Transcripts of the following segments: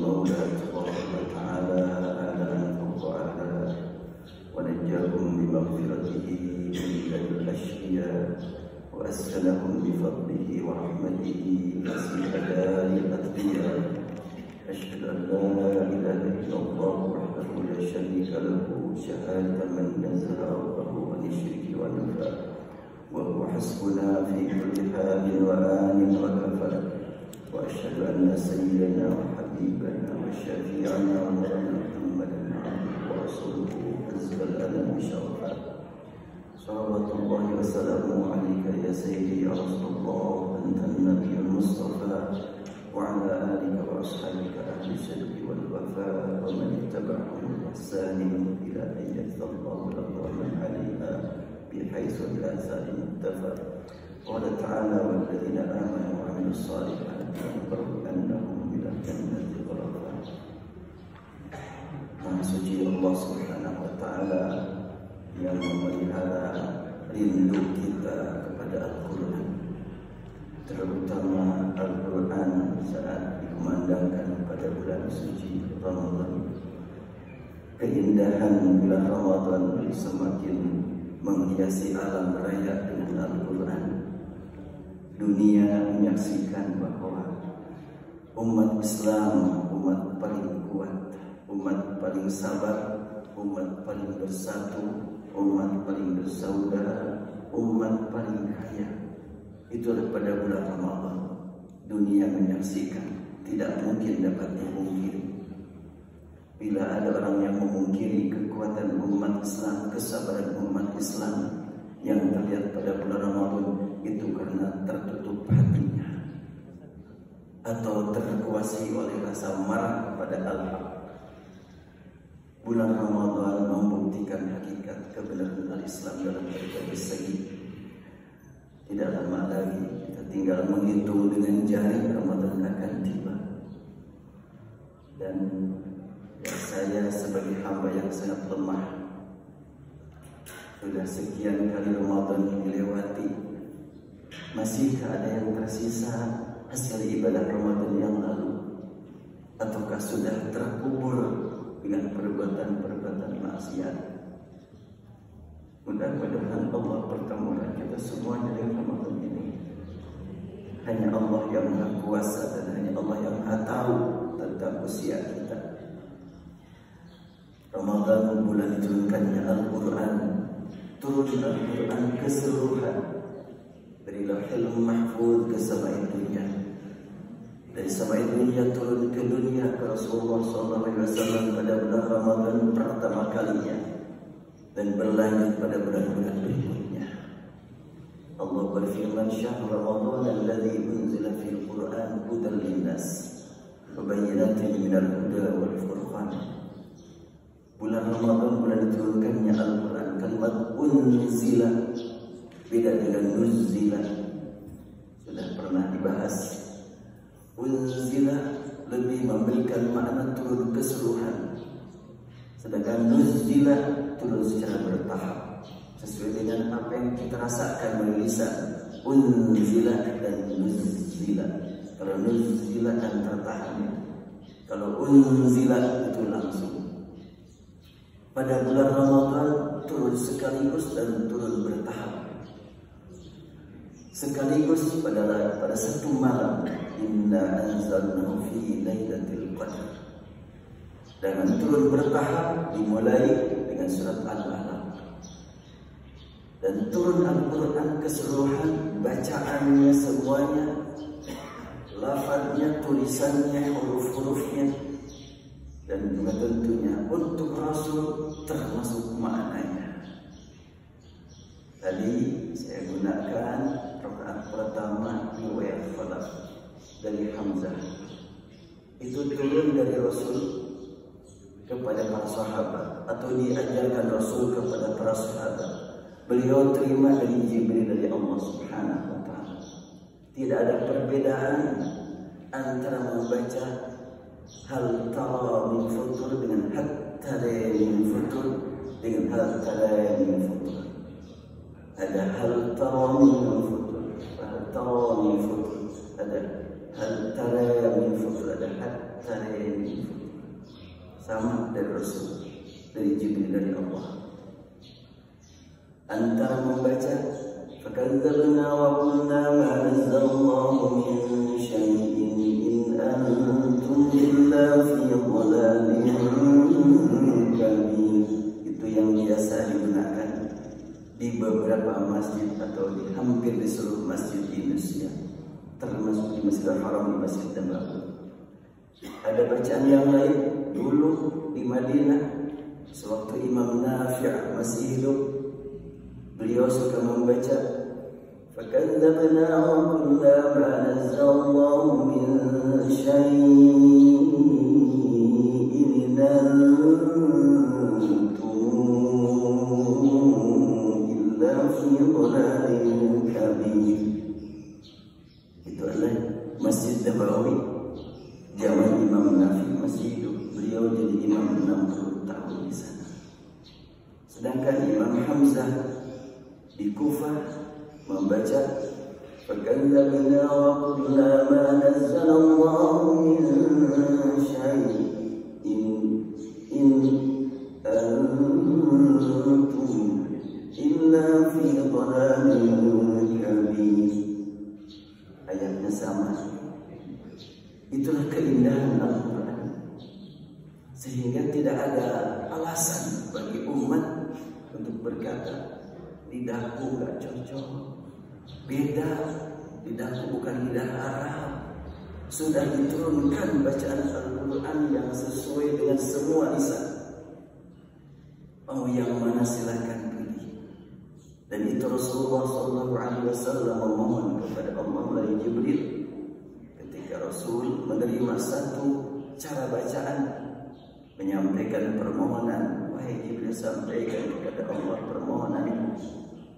المولى تبارك وتعالى آلاء فوق آلاء ونجاهم بمغفرته من لدن الأشقياء وأسكنهم بفضله ورحمته فسيح دار الأتقياء. أشهد أن لا إله إلا الله وحده لا شريك له شهادة من نزه ربه عن الشرك والنفاق وهو حسبنا في كل حال وآن وكفى. وأشهد أن سيدنا وحبيبنا وشفيعنا ومولانا محمدا عبده ورسوله أزكى الأنام شرفا. صلوات الله وسلامه عليك يا سيدي يا رسول الله أنت النبي المصطفى وعلى آلك وأصحابك أهل الصدق والوفاء ومن اتبعهم بإحسان إلى أن يجزى الله الأكرم عليها بحيث الآثار متفق. قال تعالى والذين آمنوا وعملوا الصالحات لنبوئنهم من الجنة غرفا. Maha suci Allah Subhanahu wa Ta'ala yang memelihara rindu kita kepada Al-Quran, terutama Al-Quran saat dikumandangkan pada bulan suci Ramadan. Keindahan bulan Ramadan semakin menghiasi alam raya dengan Al-Quran. Dunia menyaksikan bahwa umat Islam umat paling kuat, umat paling sabar, umat paling bersatu, umat paling bersaudara, umat paling kaya. Itulah pada bulan Ramadan. Dunia menyaksikan, tidak mungkin dapat memungkiri. Bila ada orang yang memungkiri kekuatan umat Islam, kesabaran umat Islam yang terlihat pada bulan Ramadan, itu karena tertutup hatinya atau terkuasai oleh rasa marah kepada al-haq. Bulan Ramadan membuktikan hakikat kebenaran al-Islam dalam berbagai segi. Tidak lama lagi kita tinggal menghitung dengan jari Ramadan akan tiba. Dan ya, saya sebagai hamba yang sangat lemah, sudah sekian kali Ramadan dilewati, masihkah ada yang tersisa hasil ibadah Ramadan yang lalu? Ataukah sudah terkubur dengan perbuatan-perbuatan maksiat? Mudah-mudahan Allah pertemukan kita semuanya dengan Ramadan ini. Hanya Allah yang Maha Kuasa dan hanya Allah yang Maha tahu tentang usia kita. Ramadan bulan diturunkannya Al-Quran, turun Al-Quran keseluruhan dari Lauhul Mahfuz ke samai dunia, dari samai dunia turun ke dunia ke Rasulullah SAW pada bulan Ramadan pertama kalinya dan berlanjut pada bulan-bulan berikutnya. Allah berfirman, "Syahrul Ramadan alladzi unzila fil Qur'an hudan linnas wa bayyinatin minal huda wal furqan." Bulan Ramadan bulan diturunkannya Al-Quran. Kalimat unzila beda dengan nuzila, sudah pernah dibahas. Unzila lebih memberikan makna turun keseluruhan, sedangkan nuzila turun secara bertahap sesuai dengan apa yang kita rasakan melalui lisan. Unzila dan nuzila. Kalau nuzila kan tertahan, kalau unzila itu langsung. Pada bulan Ramadan turun sekaligus dan turun bertahap. Sekaligus pada satu malam, inna anzalnahu fi lailatul qadar. Dan turun bertahap dimulai dengan surat Al-Alaq. Dan turun Al-Quran keseluruhan, bacaannya semuanya, lafaznya, tulisannya, huruf-hurufnya, dan juga tentunya untuk Rasul termasuk maknanya. Tadi saya gunakan rakaat pertama riwayat Falaq dari Hamzah. Itu turun dari Rasul kepada para sahabat atau diajarkan Rasul kepada para sahabat. Beliau terima dari Jibril dari Allah Subhanahu wa Ta'ala. Tidak ada perbedaan antara membaca hal tara min futur dengan hatta min futur dengan hal tara min futur. Ada hal tara min futur, hal tara min futur, ada hal tara min futur, ada hatta ini sama dari Rasul, dari Jibril, dari Allah. Antara membaca fakadzabna wa qulna ma nazzalnahu min syai'in in antum illa fi dhalalin kabir. Itu yang biasa digunakan di beberapa masjid atau di hampir di seluruh masjid di Indonesia, termasuk di Masjidil Haram, di Masjid Nabawi. Ada bacaan yang lain dulu di Madinah sewaktu Imam Nafi' masih hidup. Beliau suka membaca fakadzabna wa qulna ma nazzalnahu min syai'in in antum illa fi dhalalin kabir. Itu adalah Masjid Nabawi zaman Imam Nafi masih hidup. Beliau jadi imam 60 tahun di sana. Sedangkan Imam Hamzah di Kufah membaca fakadzabna wa qulna ma nazzalnahu min syai'in in antum illa fi dhalalin kabir. Ayatnya sama. Itulah keindahan Al-Quran, sehingga tidak ada alasan bagi umat untuk berkata lidahku gak cocok, beda, lidahku bukan lidah Arab. Sudah diturunkan bacaan Al-Quran yang sesuai dengan semua lisan. Mau yang mana silakan pilih. Dan itu Rasulullah SAW memohon kepada Allah dari Jibril ketika Rasul menerima satu cara bacaan, menyampaikan permohonan. Wahai Jibril, sampaikan kepada Allah permohonan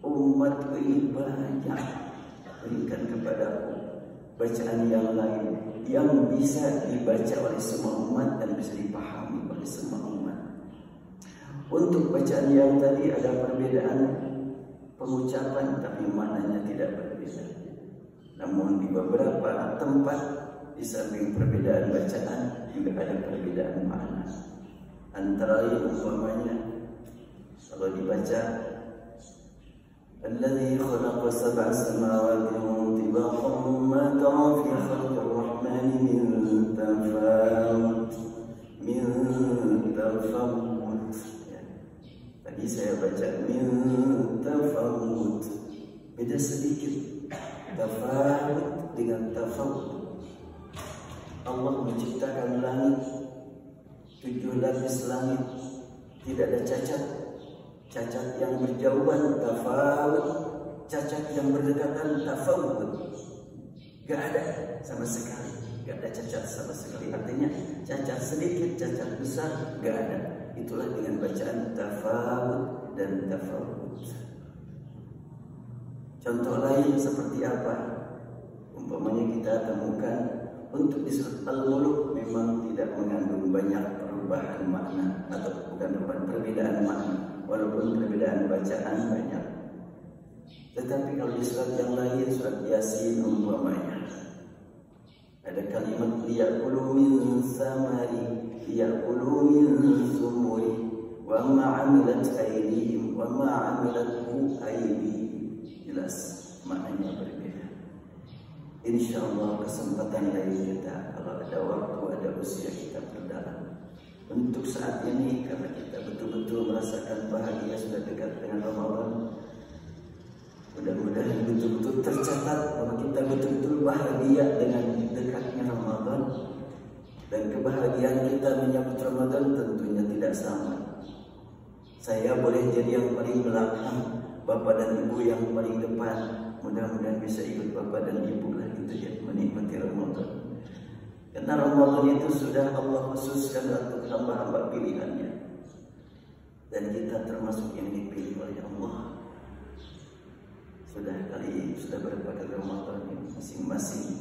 umat ini banyak, berikan kepadaku bacaan yang lain yang bisa dibaca oleh semua umat dan bisa dipahami oleh semua umat. Untuk bacaan yang tadi ada perbedaan pengucapan, tapi maknanya tidak berbeda. Namun di beberapa tempat di samping perbedaan bacaan juga ada perbedaan makna. Antara lain umpamanya kalau dibaca Alladzi khalaqa sab'a samawati tibaqan ma tara fi khalqir rahmani min tafawut. Tadi saya baca min tafawut, beda sedikit tafawut dengan tafawut. Allah menciptakan langit 7 lapis langit, tidak ada cacat. Cacat yang berjauhan tafawut, cacat yang berdekatan tafawut. Gak ada sama sekali, gak ada cacat sama sekali. Artinya cacat sedikit, cacat besar gak ada. Itulah dengan bacaan tafawut dan tafawut. Contoh lain seperti apa? Umpamanya kita temukan untuk di surat Al-Mulk memang tidak mengandung banyak perubahan makna atau bukan perbedaan makna, walaupun perbedaan bacaan banyak. Tetapi kalau di surat yang lain, surat Yasin umpamanya, ada kalimat liya'kulu min samari, liya'kulu min sumuri, wa ma'amilat aydihim, wa ma'amilathu aydihim. Jelas maknanya berbeda. InsyaAllah kesempatan lain kita, kalau ada waktu, ada usia, kita perdalam. Untuk saat ini, karena kita betul-betul merasakan bahagia sudah dekat dengan Ramadan, mudah-mudahan betul-betul tercatat bahwa kita betul-betul bahagia dengan dekatnya Ramadan. Dan kebahagiaan kita menyambut Ramadan tentunya tidak sama. Saya boleh jadi yang paling belakang, bapak dan ibu yang paling depan. Mudah-mudahan bisa ikut bapak dan ibu lah gitu ya, menikmati Ramadan. Karena Ramadan itu sudah Allah khususkan untuk hamba-hamba pilihannya. Dan kita termasuk yang dipilih oleh Allah. Sudah berapa kali Ramadan ini masing-masing.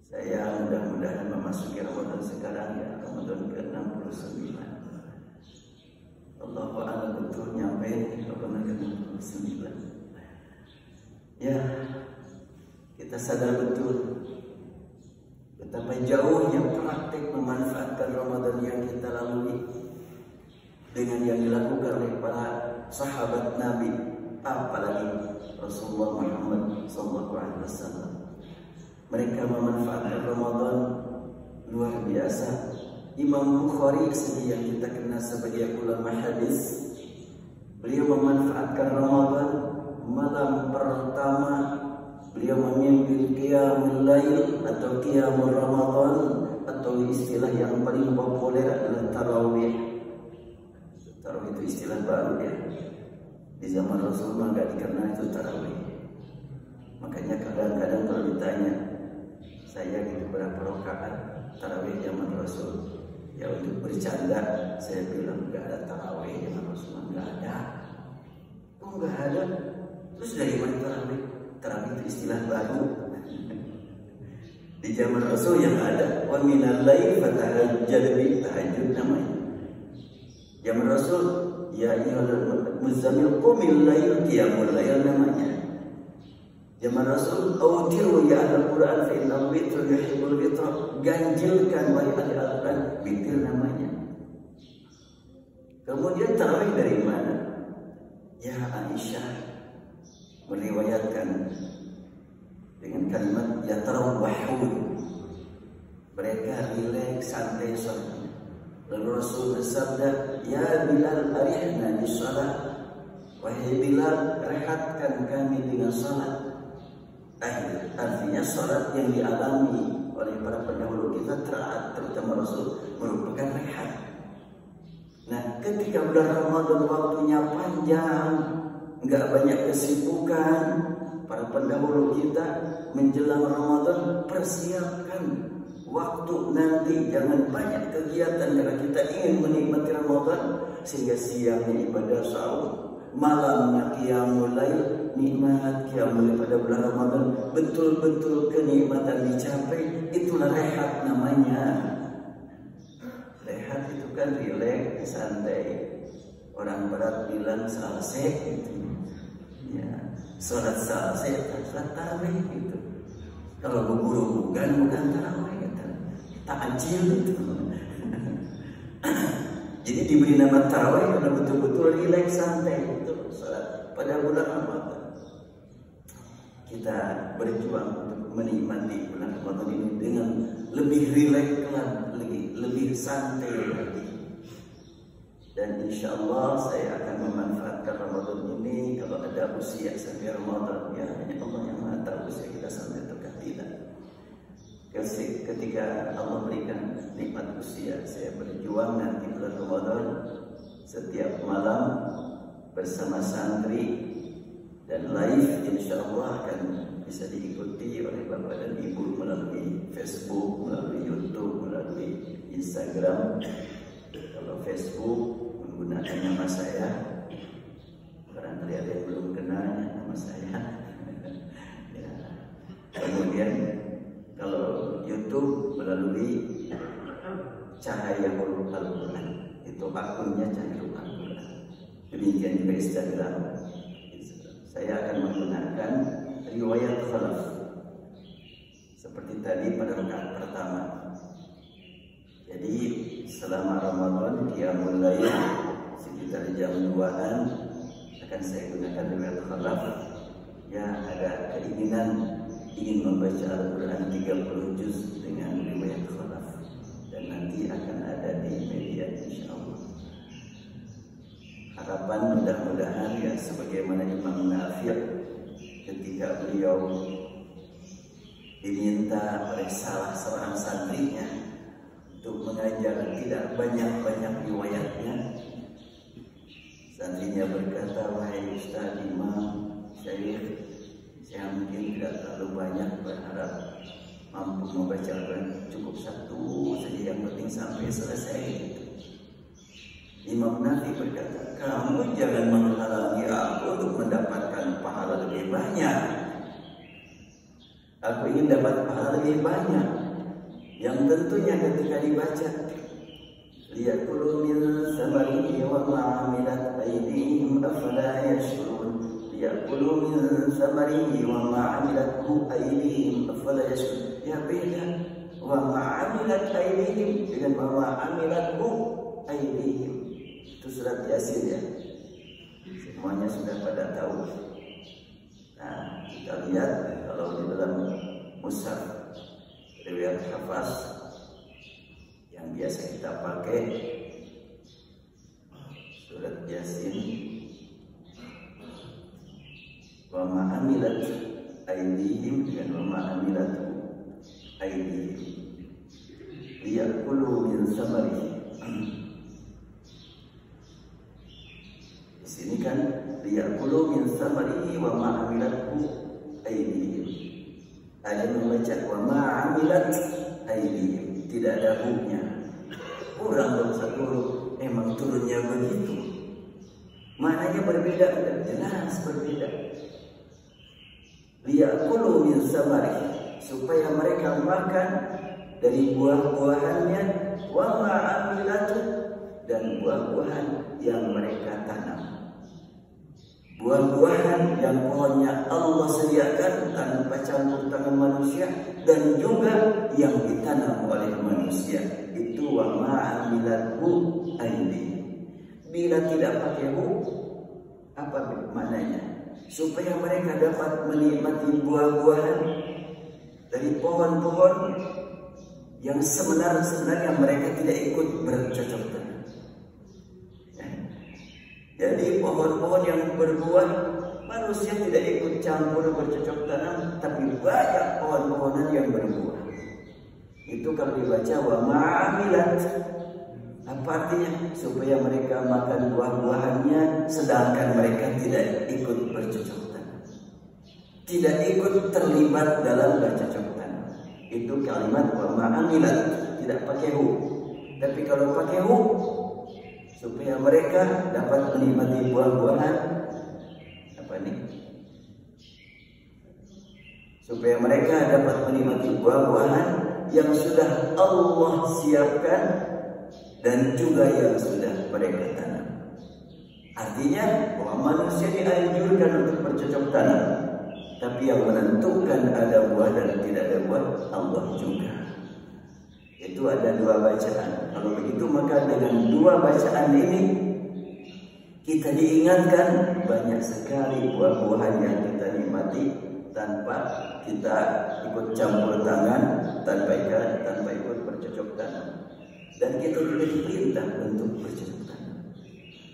Saya mudah-mudahan memasuki Ramadan sekarang ya, Ramadan ke-69. Allahu a'lam betul nyampe Ramadan ke-69. Ya, kita sadar betul Betapa jauhnya praktik memanfaatkan Ramadan yang kita lalui dengan yang dilakukan oleh para sahabat Nabi, apalagi Rasulullah Muhammad SAW. Mereka memanfaatkan Ramadan luar biasa. Imam Bukhari sendiri yang kita kenal sebagai ulama hadis, beliau memanfaatkan Ramadan malam pertama. Beliau memimpin qiyamul lail atau qiyamul Ramadan, atau istilah yang paling populer adalah tarawih. Tarawih itu istilah baru ya. Di zaman Rasulullah nggak dikenal itu tarawih. Makanya kadang-kadang kalau ditanya saya gitu berapa rakaat tarawih zaman Rasul, ya untuk bercanda saya bilang nggak ada tarawih zaman Rasulullah, nggak ada. Oh nggak ada. Terus dari mana tarawih? Tarawih itu istilah baru. Di zaman Rasul yang ada wa minal lail fatahajjal bi, tahajud namanya. Zaman Rasul ya ayyuhal muzammil qumil lail, qiyamul lail namanya. Zaman Rasul awtiru ya ahlul Quran fa innal witr yuhibbul witr, ganjilkan wahai ahli Al-Quran, witir namanya. Kemudian tarawih dari mana? Ya Aisyah meriwayatkan dengan kalimat ya tarawahun, mereka rileks santai sholat. Lalu Rasul bersabda, ya Bilal arihna di sholat, wahai Bilal rehatkan kami dengan sholat. Artinya sholat yang dialami oleh para pendahulu kita terutama Rasul merupakan rehat. Nah ketika bulan Ramadan waktunya panjang, nggak banyak kesibukan, para pendahulu kita menjelang Ramadan persiapkan waktu nanti, jangan banyak kegiatan karena kita ingin menikmati Ramadan, sehingga siangnya ibadah sahur, malamnya qiyamul lail, nikmat qiyamul lail pada bulan Ramadan, betul-betul kenikmatan dicapai. Itulah rehat namanya. Rehat itu kan rileks, santai. Orang barat bilang salse gitu. Ya, sholat salse, sholat tarawih gitu. Kalau berburu bukan tarawih gitu. Takjil gitu. Jadi diberi nama tarawih karena betul-betul rileks, santai itu sholat pada bulan Ramadan. Kita berjuang untuk menikmati bulan Ramadan ini dengan lebih rileks, lebih santai lagi. Dan insya Allah saya akan memanfaatkan Ramadan ini. Kalau ada usia sampai Ramadan, ya hanya Allah yang maha tahu usia kita sampai ataukah tidak. Ketika Allah berikan nikmat usia, saya berjuang nanti bulan Ramadan setiap malam bersama santri dan live, insya Allah akan bisa diikuti oleh Bapak dan Ibu melalui Facebook, melalui YouTube, melalui Instagram. Kalau Facebook menggunakan nama saya, barangkali ada yang belum kenal nama saya. Ya. Kemudian kalau YouTube melalui Cahayahul Al-Quran, itu akunnya Cahayahul Al-Quran. Demikian juga Instagram. Saya akan menggunakan riwayat khalaf seperti tadi pada rakaat pertama. Jadi selama Ramadan qiyamul lail sekitar jam 2-an akan saya gunakan riwayat khalaf. Ya, ada keinginan ingin membaca Al-Quran 30 juz dengan riwayat khalaf, dan nanti akan ada di media insyaallah. Harapan mudah-mudahan ya sebagaimana Imam Nafi' ketika beliau diminta oleh salah seorang santrinya untuk mengajar tidak banyak-banyak riwayatnya, santrinya berkata, wahai Ustaz Imam Syekh, saya mungkin tidak terlalu banyak berharap mampu membaca Al-Quran, cukup satu saja yang penting sampai selesai. Imam Nafi berkata, kamu jangan menghalangi aku untuk mendapatkan pahala lebih banyak. Aku ingin dapat pahala lebih banyak, yang tentunya ketika dibaca, liyakulu min samarihi wa ma'amilat aydihim afala yashkurun, liyakulu min samarihi wa ma'amilathu aydihim afala yashkurun. Ya beda. wa ma'amilat aydihim dengan wa ma'amilathu aydihim. Itu surat Yasin ya. Semuanya sudah pada tahu. Nah, kita lihat kalau di dalam mushaf riwayat Hafaz yang biasa kita pakai surat Yasin, wa ma'amilat aydihim dengan wa ma'amilathu aydihim liyakulu min samarihi. Di sini kan liyakulu min samarihi wa ma'amilathu aydihim. Ada membaca wa ma'amilat aydihim, tidak ada huknya. Kurang dong satu huruf, emang turunnya begitu. Maknanya berbeda, jelas berbeda. Liyakulu min samarihi, supaya mereka makan dari buah-buahannya, wa ma'amilatu, dan buah-buahan yang mereka tanam. Buah-buahan yang pohonnya Allah sediakan tanpa campur tangan manusia, dan juga yang ditanam oleh manusia. Itu wa ma'amilathu aydihim. Bila tidak pakai hu, apa maknanya? Supaya mereka dapat menikmati buah-buahan dari pohon-pohon yang sebenarnya mereka tidak ikut bercocok tanam. Jadi pohon-pohon yang berbuah manusia tidak ikut campur bercocok tanam, tapi banyak pohon-pohonan yang berbuah. Itu kalau dibaca wa ma'amilat. Apa artinya? Supaya mereka makan buah-buahannya sedangkan mereka tidak ikut bercocok tanam, tidak ikut terlibat dalam bercocok tanam. Itu kalimat wa ma'amilat, tidak pakai hu. Tapi kalau pakai hu, supaya mereka dapat menikmati buah-buahan apa nih? Supaya mereka dapat menikmati buah-buahan yang sudah Allah siapkan dan juga yang sudah mereka tanam. Artinya bahwa manusia dianjurkan untuk bercocok tanam, tapi yang menentukan ada buah dan tidak ada buah Allah juga. Itu ada dua bacaan. Kalau begitu maka dengan dua bacaan ini kita diingatkan banyak sekali buah-buahan yang kita nikmati tanpa kita ikut campur tangan, tanpa ikut bercocok tanam. Dan kita juga diperintah untuk bercocok tanam.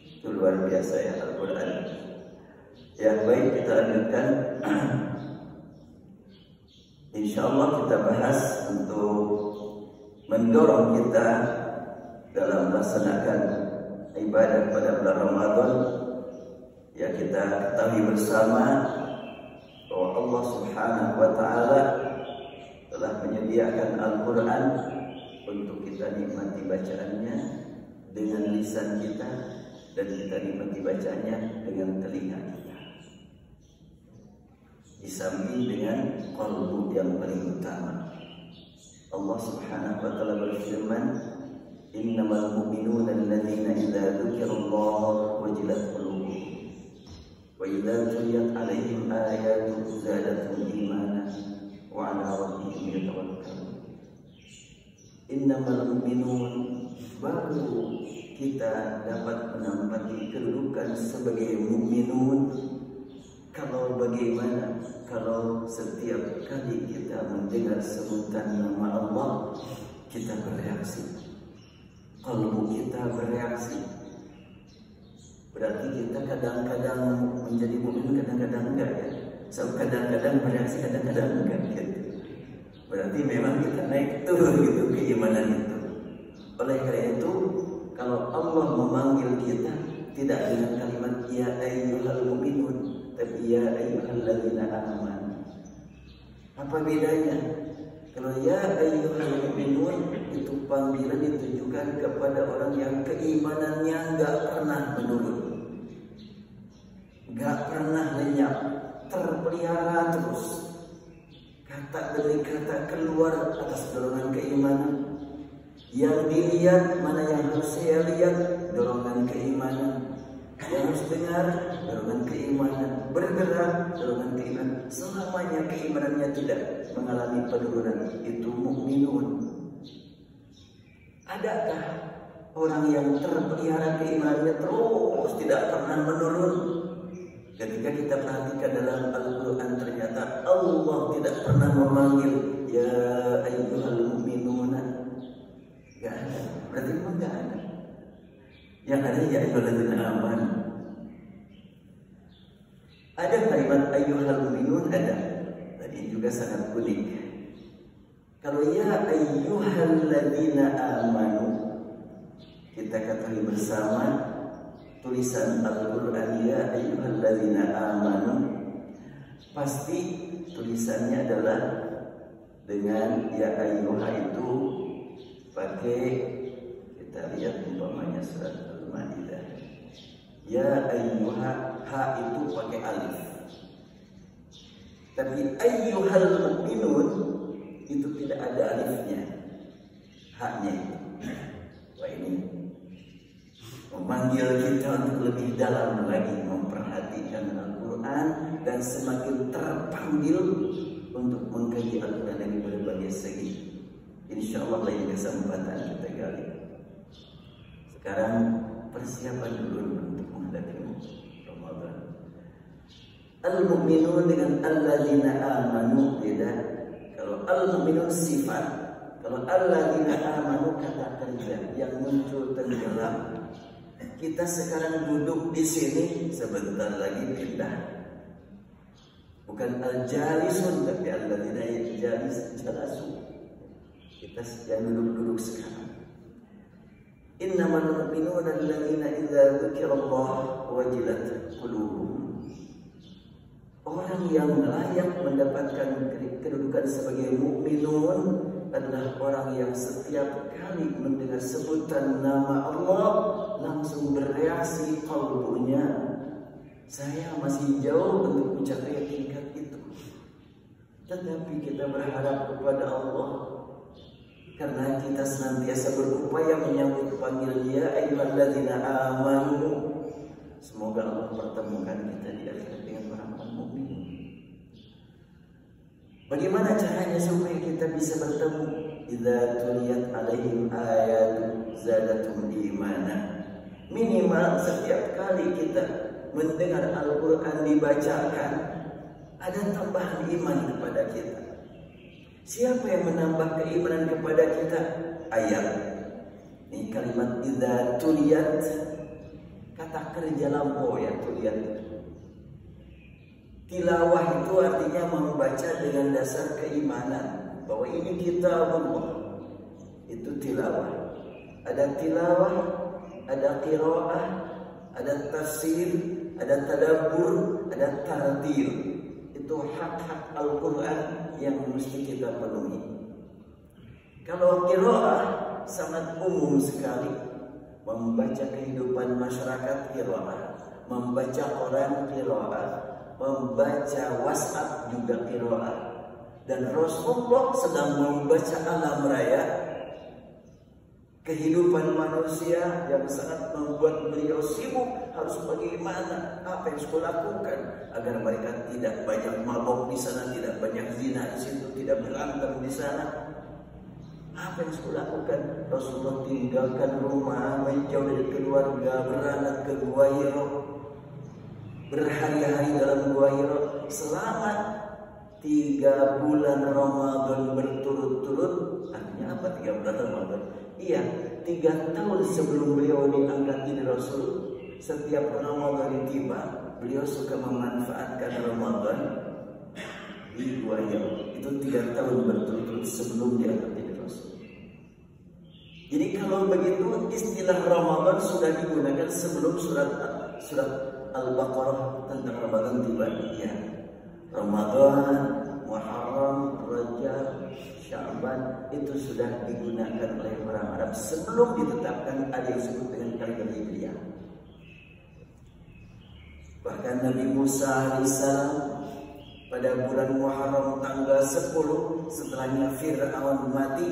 Itu luar biasa ya Al-Quran. Ya baik, kita lanjutkan. Insya Allah kita bahas untuk mendorong kita dalam melaksanakan ibadah pada bulan Ramadan. Ya, kita ketahui bersama bahwa Allah Subhanahu wa Ta'ala telah menyediakan Al-Quran untuk kita nikmati bacaannya dengan lisan kita, dan kita nikmati bacaannya dengan telinga kita, disamping dengan qalbu yang paling utama. Allah Subhanahu wa Ta'ala berfirman, innamal mu'minuna alladzina idza dzukirallahu wajilat qulubuhum wa idza tuliyat 'alaihim ayatuhu zadatuhum imanan wa 'ala rabbihim yatawakkalun. Innamal mu'minun, baru kita dapat menempati kedudukan sebagai mukminun kalau bagaimana? Kalau setiap kali kita mendengar sebutan nama Allah, kita bereaksi, kalbu kita bereaksi. Berarti kita kadang-kadang menjadi mukmin, kadang-kadang enggak ya. So kadang-kadang bereaksi, kadang-kadang enggak gitu. Berarti memang kita naik turun gitu keimanan itu. Oleh karena itu, kalau Allah memanggil kita tidak dengan kalimat ya ayyuhal mu'minun, tapi ya ayyuhalladzina amanu. Apa bedanya? Kalau ya ayyuhal mu'minun itu panggilan ditujukan kepada orang yang keimanannya enggak pernah menurun, enggak pernah lenyap, terpelihara terus. Kata demi kata keluar atas dorongan keimanan. Yang dilihat, mana yang harus saya lihat, dorongan keimanan. Yang harus dengar, dorongan keimanan. Bergerak, dorongan keimanan. Selamanya keimanannya tidak mengalami penurunan? Itu mukminun. Adakah orang yang terpelihara keimanannya terus tidak pernah menurun? Ketika kita perhatikan dalam Al-Quran, ternyata Allah tidak pernah memanggil ya ayyuhal mu'minuna. Gak ada. Berarti memang gak ada. Yang ada ya ayyuhalladzina amanu. Ada kalimat ayyuhal mu'minun, ada. Tadi juga sangat unik. Kalau ya ayyuhalladzina amanu, kita ketahui bersama tulisan Al-Quran ya ayyuhalladzina amanu, pasti tulisannya adalah dengan ya ayyuha itu pakai, kita lihat umpamanya surat Al-Maidah. Ya ayyuha, ha itu pakai alif. Tapi ayyuhal mu'minun itu tidak ada alifnya, haknya itu. Wah, ini memanggil kita untuk lebih dalam lagi memperhatikan Al-Quran dan semakin terpanggil untuk mengkaji Al-Quran dari berbagai segi. Insya Allah lain kesempatan kita gali. Sekarang persiapan dulu untuk menghadapi Ramadan. Al-mu'minun dengan alladzina amanu beda. Kalau al-mu'minun sifat, kalau alladzina amanu kata kerja yang muncul tenggelam. Kita sekarang duduk di sini, sebentar lagi pindah. Bukan al-jalisun, tapi alladzina jalasu. Kita yang duduk-duduk sekarang. Innamal mu'minuna alladzina idza dzukirallah wajilat qulubuhum. Orang yang layak mendapatkan kedudukan sebagai mukminun adalah orang yang setiap kali mendengar sebutan nama Allah langsung bereaksi qalbunya. Saya masih jauh untuk mencapai tingkat itu, tetapi kita berharap kepada Allah karena kita senantiasa berupaya menyambut panggilan ya ayyuhalladzina amanu. Semoga Allah pertemukan kita di akhirat dengan orang-orang mukmin. Bagaimana caranya supaya kita bisa bertemu? Idza tuliyat alaihim ayatu zadatum imana. Minimal setiap kali kita mendengar Al-Quran dibacakan, ada tambahan iman kepada kita. Siapa yang menambah keimanan kepada kita? Ayat. Ini kalimat idza tuliyat, kata kerja lampau ya tuliyat. Tilawah itu artinya membaca dengan dasar keimanan bahwa ini kitab Allah. Itu tilawah. Ada tilawah, ada qiraah, ada tafsir, ada tadabbur, ada tartil. Itu hak-hak Al-Quran yang mesti kita penuhi. Kalau qiraah sangat umum sekali, membaca kehidupan masyarakat qiraah, membaca Quran qiraah, membaca WhatsApp juga qiraah. Dan Rasulullah sedang membaca alam raya, kehidupan manusia yang sangat membuat beliau sibuk. Harus bagaimana, apa yang harus lakukan agar mereka tidak banyak mabok di sana, tidak banyak zina di situ, tidak berantem di sana. Apa yang harus lakukan? Rasulullah tinggalkan rumah, menjauh dari keluarga, berangkat ke Gua Hira, berhari-hari dalam Gua Hira selama 3 bulan Ramadan berturut-turut. Artinya apa 3 bulan Ramadan? Iya, 3 tahun sebelum beliau diangkat jadi Rasul. Setiap Ramadan tiba, beliau suka memanfaatkan Ramadan di Gua Hira. Itu 3 tahun berturut-turut sebelum diangkat jadi Rasul. Jadi kalau begitu istilah Ramadan sudah digunakan sebelum surat Al-Baqarah tentang Ramadan tiba. Ya. Ramadan, Muharram, Rajab, Sya'ban itu sudah digunakan oleh orang Arab sebelum ditetapkan ada yang disebut dengan kalimat Hijriah. Bahkan Nabi Musa alaihissalam pada bulan Muharram tanggal 10 setelahnya Fir'aun mati,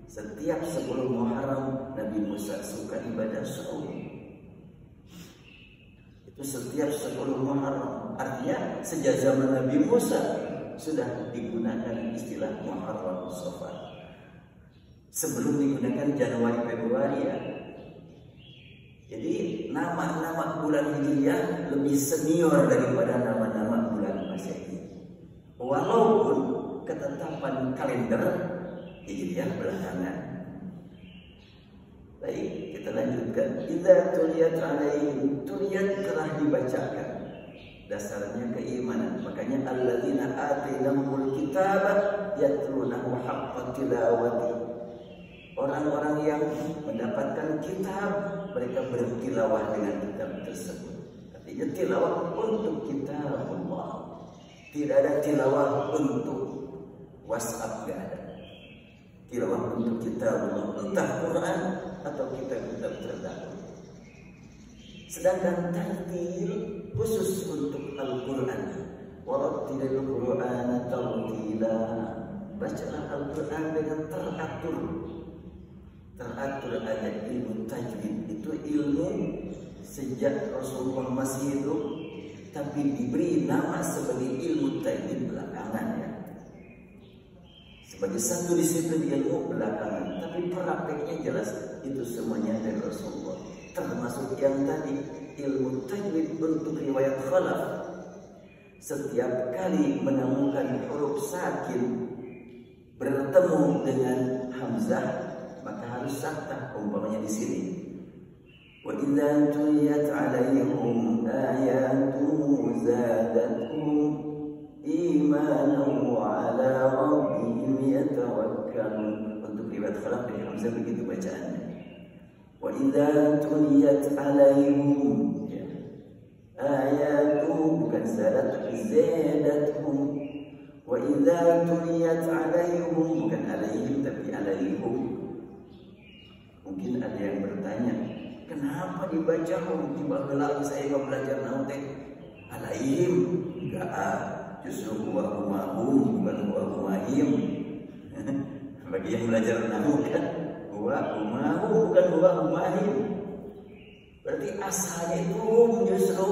setiap 10 Muharram Nabi Musa suka ibadah saum. Itu setiap 10 Muharram. Artinya sejak zaman Nabi Musa sudah digunakan istilah Muharram Safar. Sebelum digunakan Januari Februari ya. Jadi nama-nama bulan Hijriah lebih senior daripada nama-nama bulan Masehi. Walaupun ketetapan kalender Hijriah belakangan. Baik, kita lanjutkan. Idza tuliyat alaihim, tuliyat telah dibacakan. Dasarnya keimanan. Makanya alladzina atainahumul kitaba yatlunahu haqqa tilawati. Orang-orang yang mendapatkan kitab, mereka bertilawah dengan kitab tersebut. Artinya tilawah untuk kitab Allah. Tidak ada tilawah untuk WhatsApp, tidak ada. Tilawah untuk kitab Allah, entah Quran atau kitab-kitab terdahulu. Sedangkan tartil khusus untuk Al-Quran. Warattilil Qur'ana tartila. Bacalah Al-Quran dengan teratur. Teratur ada ilmu tajwid. Itu ilmu sejak Rasulullah masih hidup, tapi diberi nama sebagai ilmu tajwid belakangan ya. Sebagai satu disiplin ilmu belakangan, tapi prakteknya jelas itu semuanya dari Rasulullah. Termasuk yang tadi ilmu tajwid untuk riwayat khalaf. Setiap kali menemukan huruf sakin bertemu dengan hamzah, maka harus saktah. Umpamanya di sini. Wa idza tuliyat 'alaihim ayatuhu zadatuhum imanan wa 'ala rabbihim yatawakkalun. Untuk riwayat khalaf dari hamzah begitu bacaannya. Wa idza tuliyat 'alaihim ayatuhu, bukan zadat tapi zadatuhum. Wa idza tuliyat 'alaihim, bukan alaihim tapi alaihum. Mungkin ada yang bertanya, kenapa dibaca hum? Tiba lagi saya mau belajar nahu teh alaihim. Enggak, justru huwa humahum bukan huwa humahim. Bagi yang belajar nahu kan huwa humahum bukan huwa humahim. Berarti asalnya itu hum, justru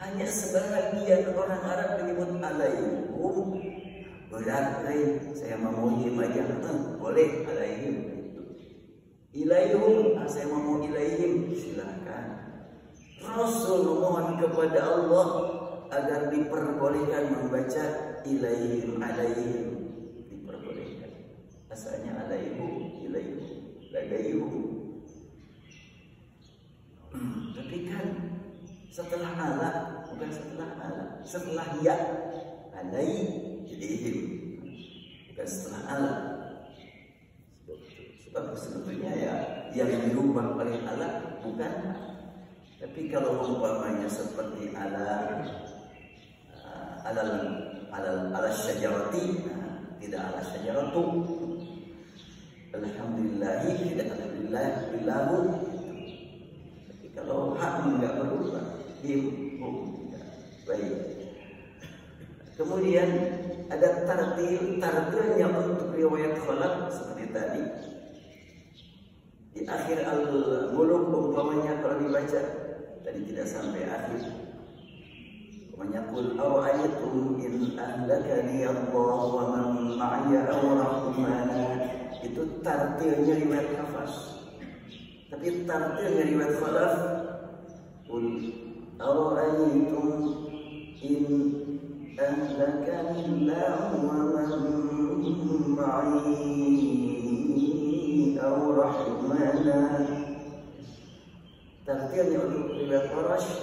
hanya sebagian orang Arab menyebut alaihim. Berat saya mau him aja, boleh alaihim. Ilaihum, saya mau ilaihim, silakan. Rasul memohon kepada Allah agar diperbolehkan membaca ilaihim, alaihim, diperbolehkan. Asalnya alaihum, ilaihim, ladaihum. Tapi kan setelah ala, bukan setelah ala, setelah ya, alaihim, bukan setelah ala. Sebab sebetulnya ya yang dirubah oleh Allah bukan. Tapi kalau umpamanya seperti ala syajarati, tidak ala syajaratu. Alhamdulillah, tidak alhamdulillah billahu. Tapi kalau hak enggak berubah, baik. Kemudian ada tartilnya untuk riwayat khalaf seperti tadi. Di akhir al-muluk umpamanya kalau dibaca tadi tidak sampai akhir. Umpamanya qul ara'aytum in ahlakani Allah wa man ma'aya aw rahmana. Itu tartilnya riwayat Hafs. Tapi tartilnya riwayat Khalaf. Qul ara'aytum in ahlakani Allah wa man ma'aya aw rahmana. Tartilnya untuk riwayat Quraisy,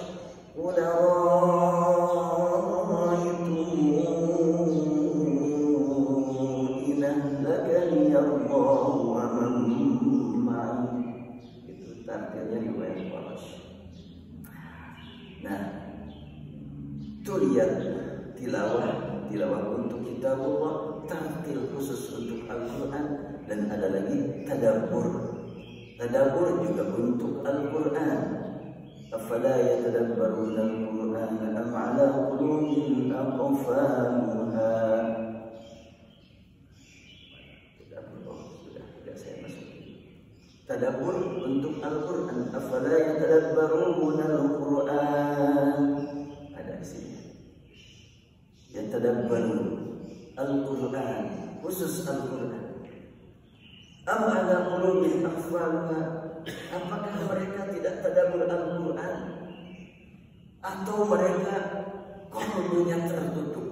qul ra'aytum in ahlakani Allah wa man ma'i. Itu tartilnya riwayat Quraisy. Nah, tuliyat tilawah untuk kitabullah, tartil khusus untuk Al-Quran. Dan ada lagi tadabbur. Tadabbur juga untuk Al-Quran. Afala yatadabbaruna al-Qur'ana am 'ala qulubin aqfaluha. Sudah saya masukin. Tadabbur untuk Al-Quran. Afala yatadabbaruna al-Quran. Ada di sini. yatadabbarun al-Qur'an, khusus Al-Qur'an. Am ala qulubin aqfalha, apakah mereka tidak tadabbur Al-Qur'an? Atau mereka qalbunya tertutup?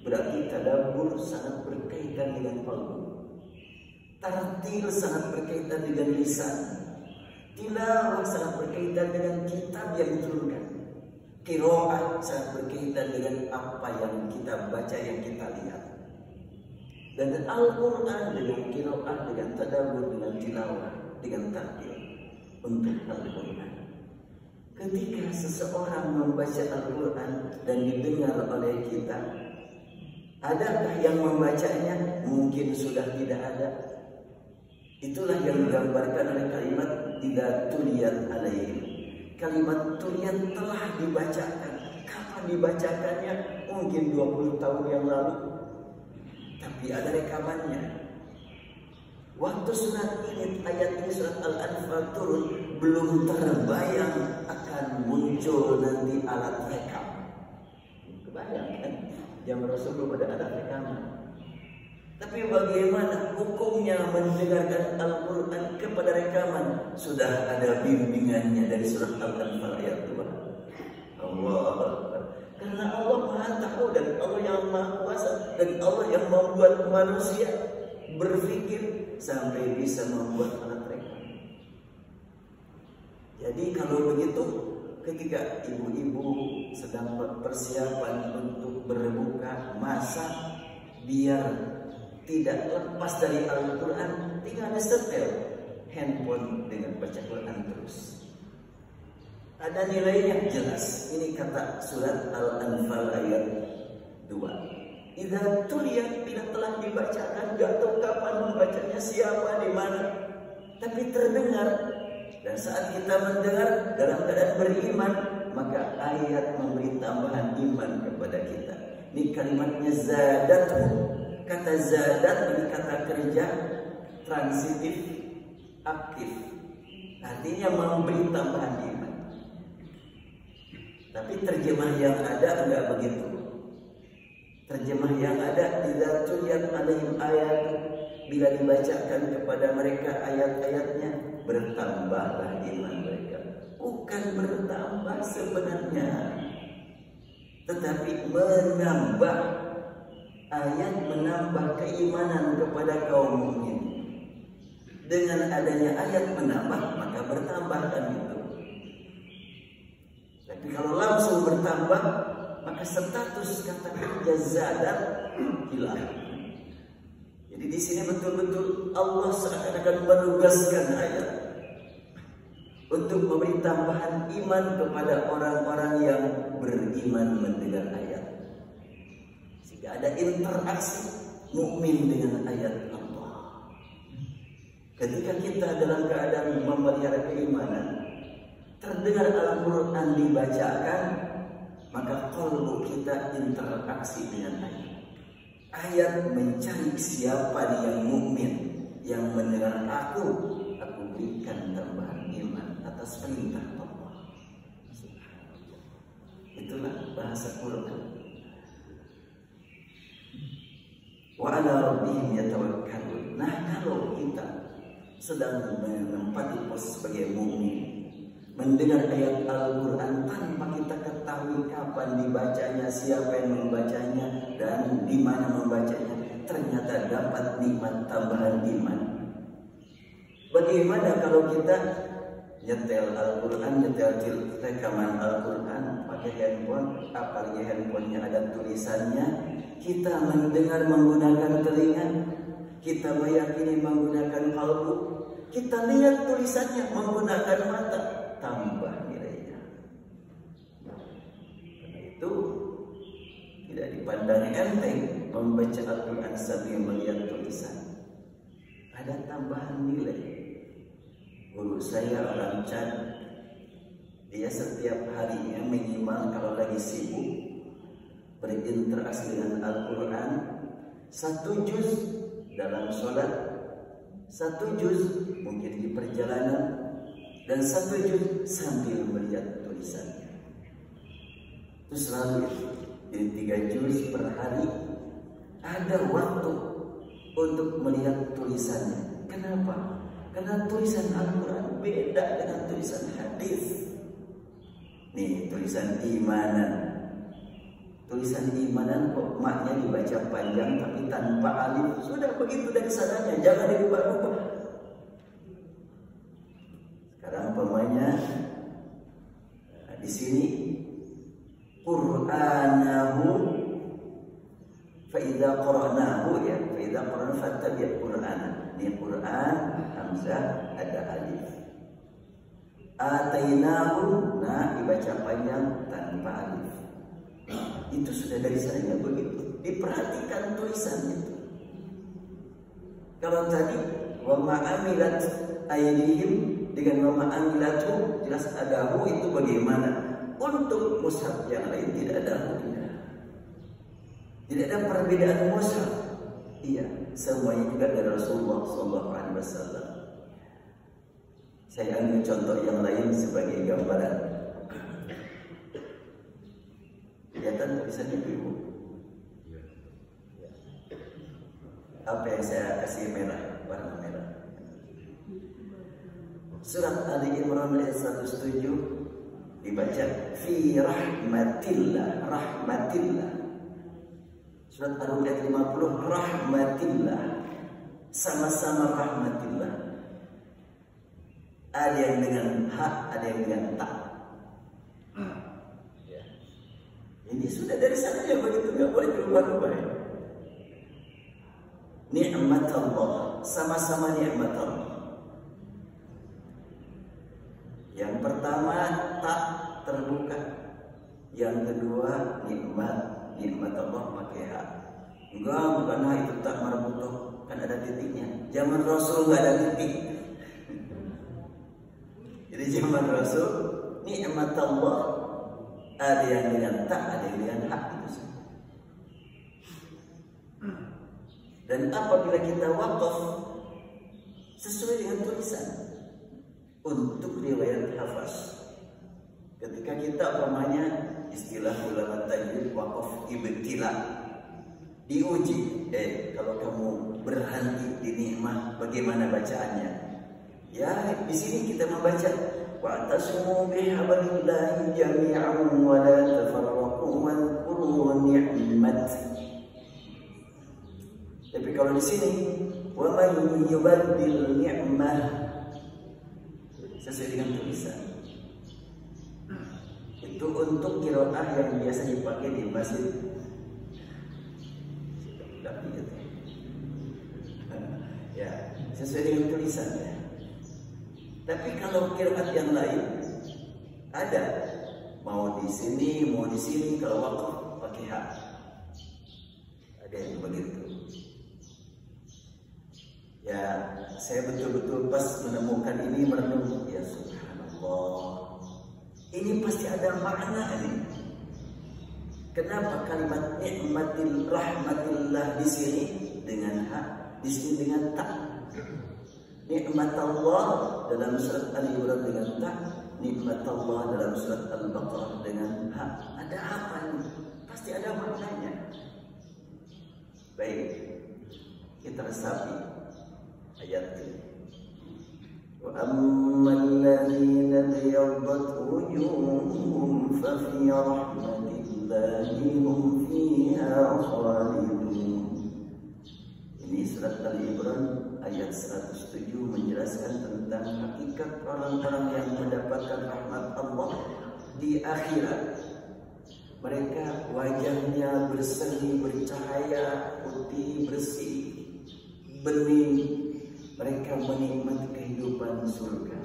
Berarti tadabbur sangat berkaitan dengan qalbu. Tartil sangat berkaitan dengan lisan. Tilawah sangat berkaitan dengan kitab yang diturunkan. Qiraah sangat berkaitan dengan apa yang kita baca, yang kita lihat. Dan Al-Quran dengan qiraah, dengan tadabbur, dengan tilawah, dengan tartil untuk Al-Quran. Ketika seseorang membaca Al-Quran dan didengar oleh kita, adakah yang membacanya? Mungkin sudah tidak ada. Itulah yang digambarkan oleh kalimat idza tuliyat alaihim. Kalimat tuliyat telah dibacakan. Kapan dibacakannya? Mungkin 20 tahun yang lalu. Tapi ada rekamannya. Waktu surat ini, ayat ini, surat Al-Anfal turun, belum terbayang akan muncul nanti alat rekam. Kebayang kan? Zaman Rasul belum ada alat rekaman. Tapi bagaimana hukumnya mendengarkan Al-Quran kepada rekaman? Sudah ada bimbingannya dari surat Al-Anfal ayat 2. Allah Akbar. Karena Allah Maha Tahu dan Allah yang Maha Kuasa dan Allah yang membuat manusia berpikir sampai bisa membuat alat rekam. Jadi kalau begitu, ketika ibu-ibu sedang persiapan untuk berbuka, masak, biar tidak lepas dari Al-Quran, tinggal disetel handphone dengan baca Quran terus. Ada nilainya jelas. Ini kata surat Al-Anfal ayat 2. Idza tuliyat, bila telah dibacakan, gak tahu kapan membacanya, siapa, di mana, tapi terdengar. Dan saat kita mendengar dalam keadaan beriman, maka ayat memberi tambahan iman kepada kita. Ini kalimatnya zadat. Kata zadat ini kata kerja transitif aktif. Artinya memberi tambahan iman. Tapi terjemah yang ada enggak begitu. Terjemah yang ada idza tuliyat alaihim ayat, bila dibacakan kepada mereka ayat-ayatnya, bertambahlah iman mereka. Bukan bertambah sebenarnya, tetapi menambah. Ayat menambah keimanan kepada kaum mukmin. Dengan adanya ayat menambah, maka bertambah kan itu. Tapi kalau langsung bertambah, maka status kata kerja zadat hilang. Jadi di sini betul-betul Allah seakan-akan menugaskan ayat untuk memberi tambahan iman kepada orang-orang yang beriman mendengar ayat. Sehingga ada interaksi mukmin dengan ayat Allah. Ketika kita dalam keadaan memelihara keimanan, terdengar Al-Quran dibacakan, maka qalbu kita interaksi dengan ayat. Ayat mencari siapa yang mukmin, yang mendengar aku berikan tambahan iman atas perintah Allah. Itulah bahasa Quran. Wa ala rabbihim yatawakkalun. Nah, kalau kita sedang menempati pos sebagai mukmin, mendengar ayat Al-Quran tanpa kita ketahui kapan dibacanya, siapa yang membacanya, dan di mana membacanya, ternyata dapat nikmat tambahan iman. Bagaimana kalau kita nyetel Al-Quran, nyetel rekaman Al-Quran pakai handphone, apalagi handphonenya ada tulisannya, kita mendengar menggunakan telinga, kita meyakini menggunakan kalbu, kita lihat tulisannya menggunakan mata, tambah nilainya. Karena itu tidak dipandang enteng membaca Al-Quran sambil melihat tulisan. Ada tambahan nilai. Guru saya orang Chad, dia setiap harinya minimal kalau lagi sibuk berinteraksi dengan Al-Quran 1 juz dalam sholat, 1 juz mungkin di perjalanan, dan 1 juz sambil melihat tulisannya. Itu selalu Jadi 3 juz per hari. Ada waktu untuk melihat tulisannya. Kenapa? Karena tulisan Al-Quran beda dengan tulisan hadis. Nih, tulisan imanan. Tulisan imanan kok maknya dibaca panjang tapi tanpa alif. Sudah begitu dari sananya, jangan dirubah-rubah. Sekarang umpamanya di sini Qur'anahu fa idza qara'nahu ya, fa idza qara'na fattabi' Qur'ana. Ini Qur'an hamzah ada alif. Atainahu, nah dibaca panjang tanpa alif. Itu sudah dari sananya begitu. Diperhatikan tulisan itu. Kalau tadi wa ma'amilat aydihim dengan wa ma'amilatu jelas ada hu, itu bagaimana? Untuk mushaf yang lain tidak ada hu-nya. Tidak ada perbedaan mushaf. Iya, semuanya juga dari Rasulullah SAW. Saya ambil contoh yang lain sebagai gambaran. Kelihatan tulisannya Ibu? Apa yang saya kasih merah, warna merah? Surat Ali Imran ayat 107 dibaca fi rahmatillah, rahmatillah. Surat Ar-Rum ayat 50 rahmatillah, sama-sama rahmatillah. Ada yang dengan hak, ada yang dengan tak. Ini sudah dari sana ya begitu, nggak boleh berubah-ubah. Nikmat Allah, sama-sama nikmat Allah. Yang pertama tak terbuka, yang kedua nikmat Allah pakai hak. Enggak, bukan hak, itu tak marbutoh, kan ada titiknya. Zaman Rasul nggak ada titik. Jadi zaman Rasul nikmat Allah ada yang dengan tak, ada yang dengan hak itu. Dan apabila kita wakaf sesuai dengan tulisan untuk riwayat hafaz, ketika kita umpamanya istilah ulama tajwid wakaf ibtila, diuji, kalau kamu berhenti di nikmah bagaimana bacaannya? Ya, di sini kita membaca wa'tasimu bihablillahi jami'an wa la tafarraqu wadhkuru ni'mat. Tapi kalau di sini wa may yubaddil ni'mah, sesuai dengan tulisan. Itu untuk qiraah yang biasa dipakai di masjid. Ya, sesuai dengan tulisannya. Tapi kalau qiraat yang lain ada, mau di sini, mau di sini, kalau wakaf pakai hak. Ada yang begitu. Ya, saya betul-betul pas menemukan ini, merenung, ya subhanallah. Ini pasti ada makna ini. Kenapa kalimat nikmatil rahmatillah di sini dengan hak, di sini dengan tak? Nikmat Allah dalam surat Al-Imran dengan tak, nikmat Allah dalam surat Al-Baqarah dengan hak. Ada apa ini? Pasti ada maknanya. Baik, kita resapi ayat ini. Wa ammal ladzina biyaddat wujuhuhum fa fi rahmatillahi hum fiha khalidun. Ini surat Al-Imran ayat 107 menjelaskan tentang hakikat orang-orang yang mendapatkan rahmat Allah di akhirat. Mereka wajahnya berseri, bercahaya, putih, bersih, bening. Mereka menikmati kehidupan surga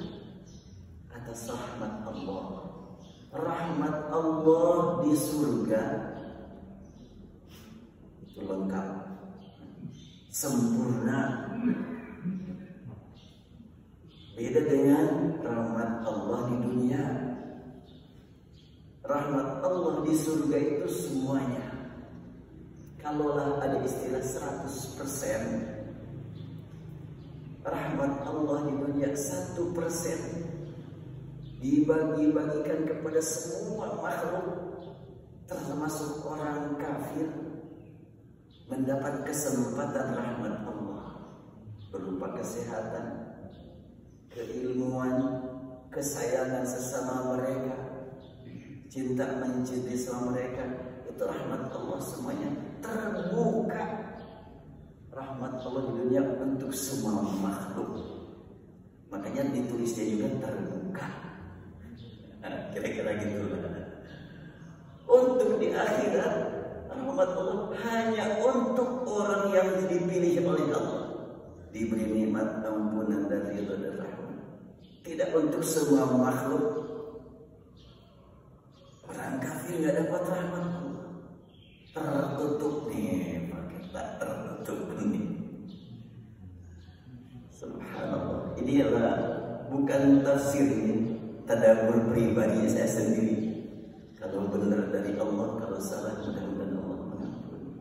atas rahmat Allah. Rahmat Allah di surga itu lengkap, sempurna. Beda dengan rahmat Allah di dunia. Rahmat Allah di surga itu semuanya. Kalaulah ada istilah 100%, rahmat Allah di dunia 1% dibagi-bagikan kepada semua makhluk, termasuk orang kafir mendapat kesempatan rahmat Allah berupa kesehatan, keilmuan, kesayangan sesama mereka, cinta mencintai sama mereka. Itu rahmat Allah, semuanya terbuka. Rahmat Allah di dunia untuk semua makhluk. Makanya ditulisnya juga terbuka. Kira-kira gitu. Untuk di akhirat, rahmat Allah hanya untuk orang yang dipilih oleh Allah, diberi nikmat, ampunan dan ridha dan rahmat. Tidak untuk semua makhluk. Orang kafir nggak dapat rahmat Allah. Tertutup nih, pakai tak tertutup nih. Subhanallah. Ini adalah bukan tafsir ini, tadabbur pribadi saya sendiri. Kalau benar dari Allah, kalau salah mudah-mudahan Allah mengampuni.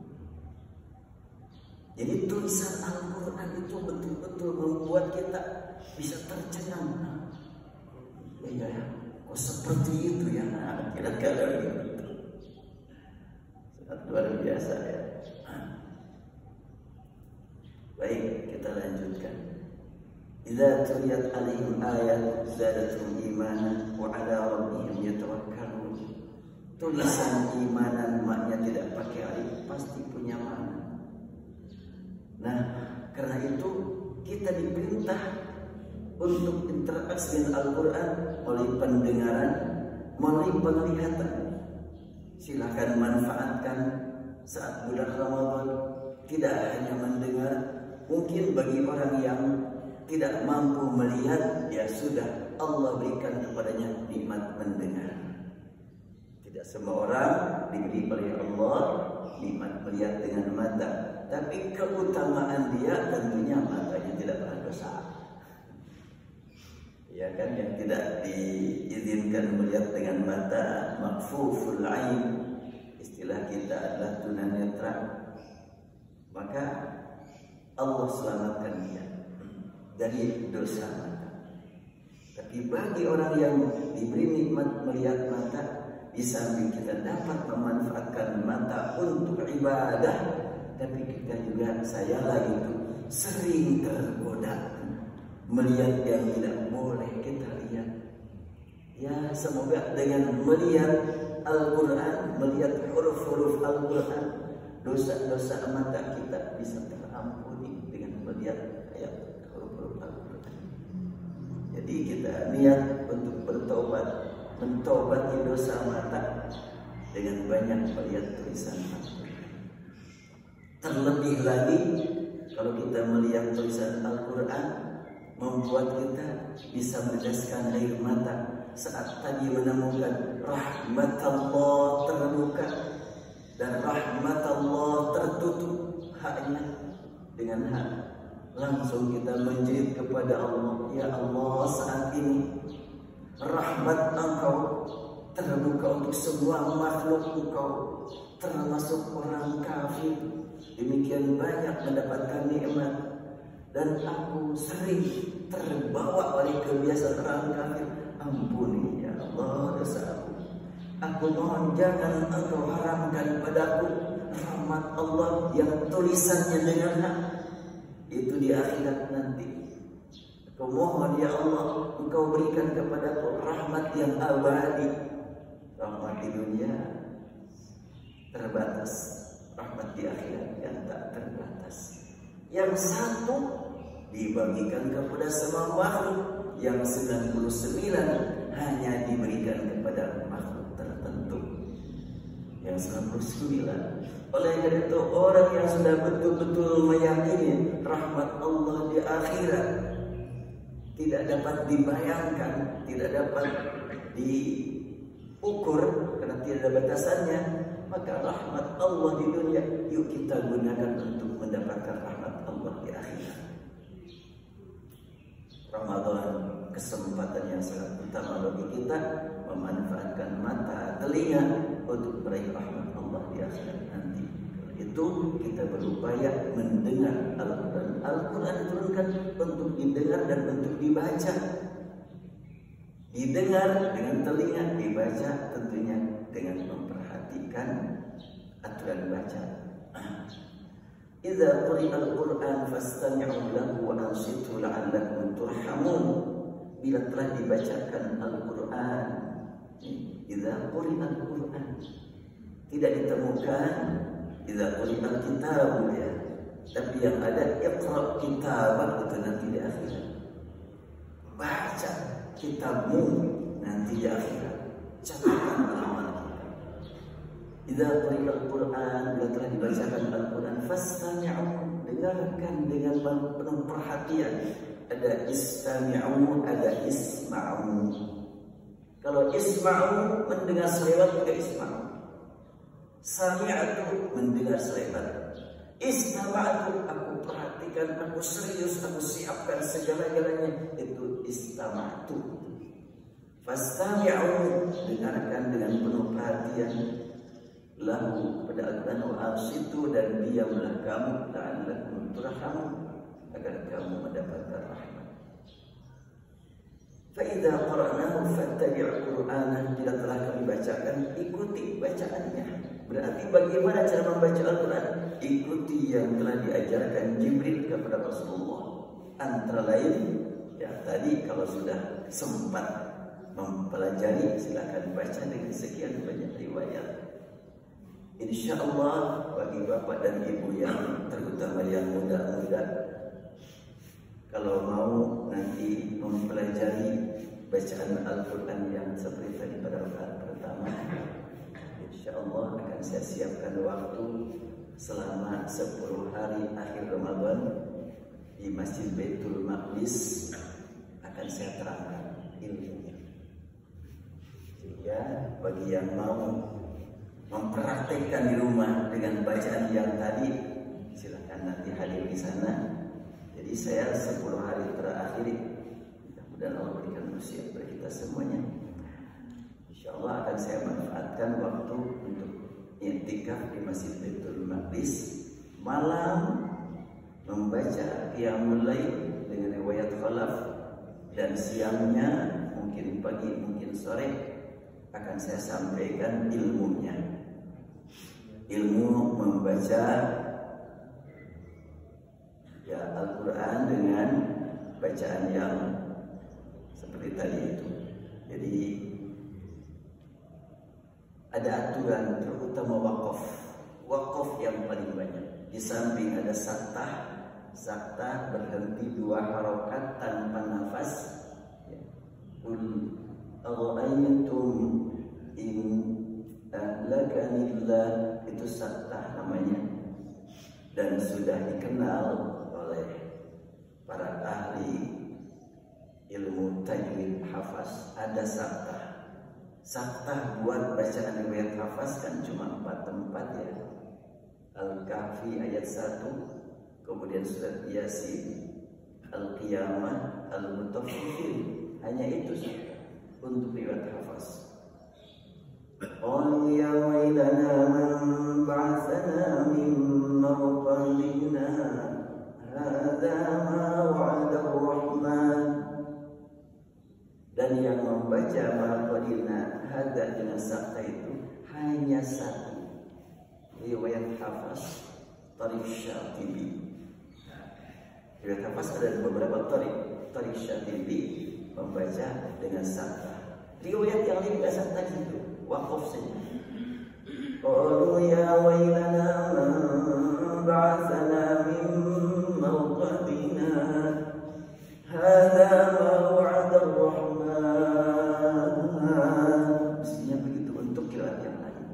Jadi tulisan Al-Quran itu betul-betul membuat kita bisa tercengang. Ya, kok seperti itu ya? Kira-kira gitu. Sangat luar biasa ya. Baik, kita lanjutkan. Idza tuliyat alaihim ayat zadatuhum imanan wa ala rabbihim yatawakkalun. Tulisan imanan maknya tidak pakai alif, pasti punya makna. Nah, karena itu kita diperintah untuk interaksi dengan Al-Quran melalui pendengaran, melalui penglihatan. Silahkan manfaatkan saat bulan Ramadan. Tidak hanya mendengar, mungkin bagi orang yang tidak mampu melihat, ya sudah, Allah berikan kepadanya nikmat mendengar. Tidak semua orang diberi oleh Allah nikmat melihat dengan mata, tapi keutamaan dia tentunya matanya tidak pernah dosa. Ya kan, yang tidak diizinkan melihat dengan mata makfuful ain, istilah kita adalah tunanetra. Maka Allah selamatkan dia dari dosa mata. Tapi bagi orang yang diberi nikmat melihat mata, di samping kita dapat memanfaatkan mata untuk ibadah, tapi kita juga, saya lagi itu sering tergoda melihat yang tidak boleh kita lihat. Ya, semoga dengan melihat Al-Quran, melihat huruf-huruf Al-Quran, dosa-dosa mata kita bisa terampuni dengan melihat ayat huruf-huruf Al-Quran. Jadi kita niat untuk bertobat, mentobati dosa mata dengan banyak melihat tulisan Al-Quran. Terlebih lagi kalau kita melihat tulisan Al-Quran, membuat kita bisa meneteskan air mata saat tadi menemukan rahmat Allah terbuka dan rahmat Allah tertutup haknya dengan hak. Langsung kita menjerit kepada Allah, ya Allah, saat ini rahmat Engkau terbuka untuk semua makhluk Engkau, termasuk orang kafir. Demikian banyak mendapatkan nikmat, dan aku sering terbawa oleh kebiasaan orang kafir. Ampuni ya Allah dosa aku. Aku mohon jangan Engkau haramkan padaku rahmat Allah yang tulisannya dengan hak. Itu di akhirat nanti. Aku mohon ya Allah, Engkau berikan kepadaku rahmat yang abadi. Rahmat di dunia terbatas, rahmat di akhirat yang tak terbatas. Yang satu dibagikan kepada semua makhluk, yang 99 hanya diberikan kepada makhluk tertentu. Yang 99. Oleh karena itu, orang yang sudah betul-betul meyakini rahmat Allah di akhirat tidak dapat dibayangkan, tidak dapat diukur karena tidak ada batasannya, maka rahmat Allah di dunia yuk kita gunakan untuk mendapatkan rahmat Allah di akhirat. Ramadan kesempatan yang sangat utama bagi kita memanfaatkan mata, telinga untuk meraih rahmat Allah di akhirat nanti. Itu kita berupaya mendengar Al-Quran. Al-Quran diturunkan untuk didengar dan untuk dibaca. Didengar dengan telinga, dibaca tentunya dengan memperhatikan. memperhatikan aturan baca. Idza quri'al Qur'an fastami'u lahu wa ansitu la'allakum turhamun. Bila telah dibacakan Al-Qur'an, idza quri'al Qur'an, tidak ditemukan idza quri'al kitab ya, tapi yang ada iqra kitabak itu nanti di akhirat. Baca kitabmu nanti di akhirat. Catatan amal kita. Idza quri'al Qur'an, bila telah dibacakan Al-Qur'an, fastami'u, dengarkan dengan penuh perhatian. Ada istami'u, ada isma'u. Kalau isma'u mendengar selewat juga isma'u. Sami'atu mendengar selewat. Istama'atu aku perhatikan, aku serius, aku siapkan segala-galanya. Itu istama'atu. Fastami'u, dengarkan dengan penuh perhatian. Lahu pada Al-Quran wa ansitu, dan diamlah kamu la'allakum turhamun, agar kamu mendapatkan rahmat. Fa idza qara'nahu fattabi' qur'anahu, bila telah kami bacakan ikuti bacaannya. Berarti bagaimana cara membaca Al-Quran? Ikuti yang telah diajarkan Jibril kepada Rasulullah. Antara lain ya tadi, kalau sudah sempat mempelajari silakan baca dengan sekian banyak riwayat. Insya Allah bagi bapak dan ibu yang terutama yang muda-muda, kalau mau nanti mempelajari bacaan Al-Quran yang seperti tadi pada rakaat pertama, insya Allah akan saya siapkan waktu selama 10 hari akhir Ramadan di Masjid Baitul Maqdis, akan saya terangkan ilmunya. Sehingga bagi yang mau mempraktekkan di rumah dengan bacaan yang tadi, silakan nanti hadir di sana. Jadi saya 10 hari terakhir, mudah-mudahan Allah berikan usia kepada kita semuanya. Insya Allah akan saya manfaatkan waktu untuk i'tikaf di Masjid Baitul Maqdis, malam membaca Qiyamul Lail dengan riwayat Khalaf, dan siangnya mungkin pagi mungkin sore akan saya sampaikan ilmunya. Ilmu membaca ya Al-Quran dengan bacaan yang seperti tadi itu. Jadi ada aturan terutama wakaf. Wakaf yang paling banyak. Di samping ada saktah. Saktah berhenti 2 harokat tanpa nafas. Qul ara'aytum in ahlakanillah, itu saktah namanya, dan sudah dikenal oleh para ahli ilmu tajwid hafaz. Ada saktah. Saktah buat bacaan riwayat hafaz kan cuma 4 tempat ya. Al-Kahfi ayat 1, kemudian surat Yasin, Al-Qiyamah, Al-Mutaffifin. Hanya itu saja untuk riwayat hafaz. Qalu ya wailana man ba'athana min marqadina hadza ma wa'ada ar-rahman. Dan yang membaca marqadina hadza dengan sakta itu hanya 1 riwayat hafaz, Tariq Syatibi. Riwayat hafaz ada beberapa Tariq Syatibi membaca dengan sakta. Riwayat yang lain tidak sakta itu, wakaf saja. Qalu ya wailana man ba'athana min marqadina hadza ma wa'ada ar-rahman. Mestinya begitu untuk qiraat yang lain.